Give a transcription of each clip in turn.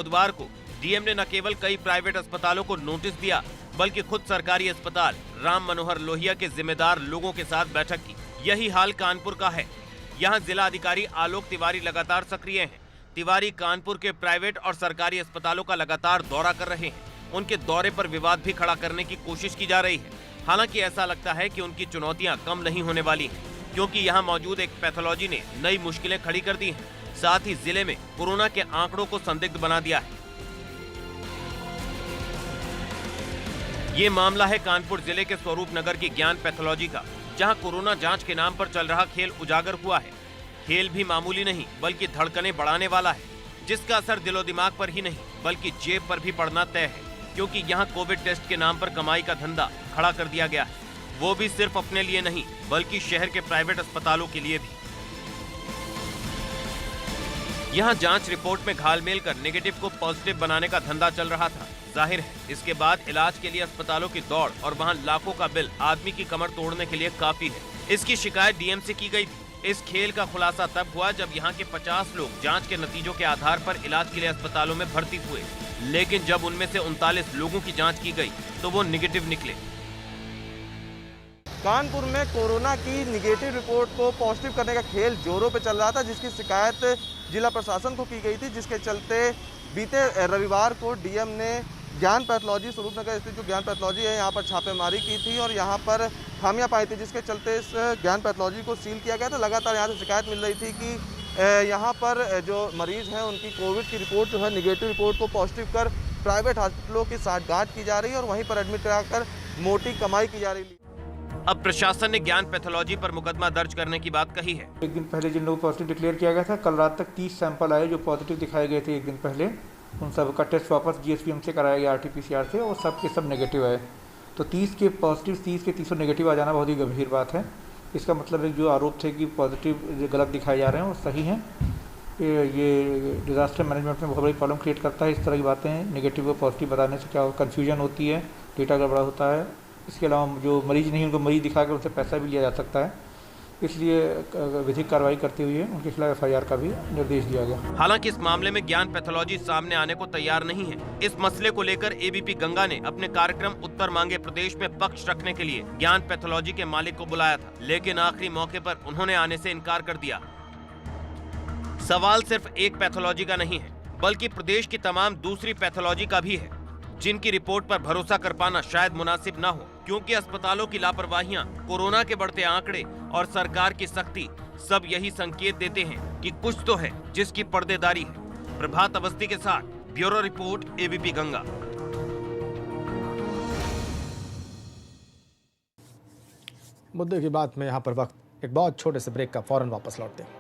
बुधवार को डीएम ने न केवल कई प्राइवेट अस्पतालों को नोटिस दिया, बल्कि खुद सरकारी अस्पताल राम मनोहर लोहिया के जिम्मेदार लोगों के साथ बैठक की। यही हाल कानपुर का है। यहाँ जिला अधिकारी आलोक तिवारी लगातार सक्रिय हैं। तिवारी कानपुर के प्राइवेट और सरकारी अस्पतालों का लगातार दौरा कर रहे हैं। उनके दौरे पर विवाद भी खड़ा करने की कोशिश की जा रही है। हालांकि ऐसा लगता है कि उनकी चुनौतियां कम नहीं होने वाली हैं, क्योंकि यहां मौजूद एक पैथोलॉजी ने नई मुश्किलें खड़ी कर दी हैं। साथ ही जिले में कोरोना के आंकड़ों को संदिग्ध बना दिया है। ये मामला है कानपुर जिले के स्वरूप नगर की ज्ञान पैथोलॉजी का, जहां कोरोना जांच के नाम पर चल रहा खेल उजागर हुआ है। खेल भी मामूली नहीं, बल्कि धड़कनें बढ़ाने वाला है, जिसका असर दिलो दिमाग पर ही नहीं बल्कि जेब पर भी पड़ना तय है, क्योंकि यहाँ कोविड टेस्ट के नाम पर कमाई का धंधा खड़ा कर दिया गया है। वो भी सिर्फ अपने लिए नहीं, बल्कि शहर के प्राइवेट अस्पतालों के लिए भी। यहाँ जांच रिपोर्ट में घालमेल कर नेगेटिव को पॉजिटिव बनाने का धंधा चल रहा था। जाहिर है इसके बाद इलाज के लिए अस्पतालों की दौड़ और वहाँ लाखों का बिल आदमी की कमर तोड़ने के लिए काफी है। इसकी शिकायत डीएम से की गई थी। इस खेल का खुलासा तब हुआ जब यहाँ के 50 लोग जांच के नतीजों के आधार पर इलाज के लिए अस्पतालों में भर्ती हुए, लेकिन जब उनमें से 39 लोगों की जांच की गई तो वो निगेटिव निकले। कानपुर में कोरोना की निगेटिव रिपोर्ट को पॉजिटिव करने का खेल जोरों पे चल रहा था, जिसकी शिकायत जिला प्रशासन को की गई थी, जिसके चलते बीते रविवार को डीएम ने ज्ञान पैथोलॉजी स्वरूप नगर स्थित जो ज्ञान पैथोलॉजी है यहाँ पर छापेमारी की थी और यहाँ पर खामियां पाई थी, जिसके चलते इस ज्ञान पैथोलॉजी को सील किया गया था। लगातार यहाँ से शिकायत मिल रही थी कि यहाँ पर जो मरीज हैं उनकी कोविड की रिपोर्ट जो है निगेटिव रिपोर्ट को पॉजिटिव कर प्राइवेट हॉस्पिटलों की साठगांठ की जा रही है और वहीं पर एडमिट कराकर मोटी कमाई की जा रही है। अब प्रशासन ने ज्ञान पैथोलॉजी पर मुकदमा दर्ज करने की बात कही है। एक दिन पहले जिन लोगों को पॉजिटिव डिक्लेयर किया गया था, कल रात तक 30 सैंपल आए जो पॉजिटिव दिखाए गए थे एक दिन पहले। उन सब का टेस्ट वापस जीएसपीएम से कराया गया RT-PCR से और सब के सब नेगेटिव आए। तो 30 के पॉजिटिव 30 के 300 नेगेटिव आ जाना बहुत ही गंभीर बात है। इसका मतलब है जो आरोप थे कि पॉजिटिव जो गलत दिखाए जा रहे हैं वो सही हैं। ये डिज़ास्टर मैनेजमेंट में बहुत बड़ी प्रॉब्लम क्रिएट करता है। इस तरह की बातें नेगेटिव को पॉजिटिव बताने से क्या कन्फ्यूजन होती है, डेटा गड़बड़ा होता है। इसके अलावा जो मरीज नहीं उनको मरीज दिखाकर उनसे पैसा भी लिया जा सकता है। इसलिए विधिक कार्रवाई करते हुए उनके खिलाफ FIR का भी निर्देश दिया गया। हालांकि इस मामले में ज्ञान पैथोलॉजी सामने आने को तैयार नहीं है। इस मसले को लेकर ABP गंगा ने अपने कार्यक्रम उत्तर मांगे प्रदेश में पक्ष रखने के लिए ज्ञान पैथोलॉजी के मालिक को बुलाया था, लेकिन आखिरी मौके पर उन्होंने आने से इनकार कर दिया। सवाल सिर्फ एक पैथोलॉजी का नहीं है, बल्कि प्रदेश की तमाम दूसरी पैथोलॉजी का भी है, जिनकी रिपोर्ट पर भरोसा कर पाना शायद मुनासिब न हो, क्योंकि अस्पतालों की लापरवाहियां, कोरोना के बढ़ते आंकड़े और सरकार की सख्ती सब यही संकेत देते हैं कि कुछ तो है जिसकी पर्देदारी है। प्रभात अवस्थी के साथ ब्यूरो रिपोर्ट ABP गंगा। मुद्दे की बात में यहाँ पर वक्त एक बहुत छोटे से ब्रेक का फौरन वापस लौटते हैं।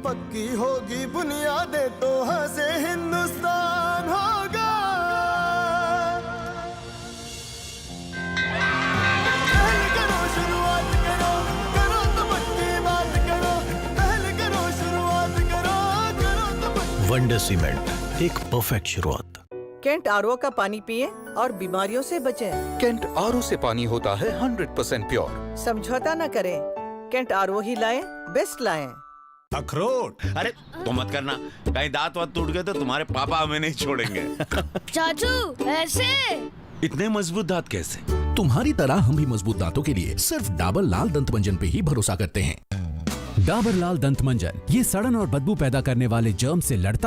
पक्की होगी बुनियादें तो हंसे हिंदुस्तान होगा। पहले करो शुरुआत करो, करो तो पक्की बात करो। पहले करो शुरुआत करो, करो तो पक्की। वंडर सीमेंट, एक परफेक्ट शुरुआत। कैंट RO का पानी पिए और बीमारियों से बचें। कैंट RO से पानी होता है 100% प्योर। समझौता न करें, कैंट RO ही लाएं, बेस्ट लाएं। अखरोट, अरे तो मत करना, कहीं दांत वात टूट गए तो तुम्हारे पापा हमें नहीं छोड़ेंगे। चाचू ऐसे इतने मजबूत दांत कैसे? तुम्हारी तरह हम भी मजबूत दांतों के लिए सिर्फ डाबर लाल दंत मंजन पे ही भरोसा करते हैं। डाबर लाल दंत मंजन ये सड़न और बदबू पैदा करने वाले जर्म से लड़ता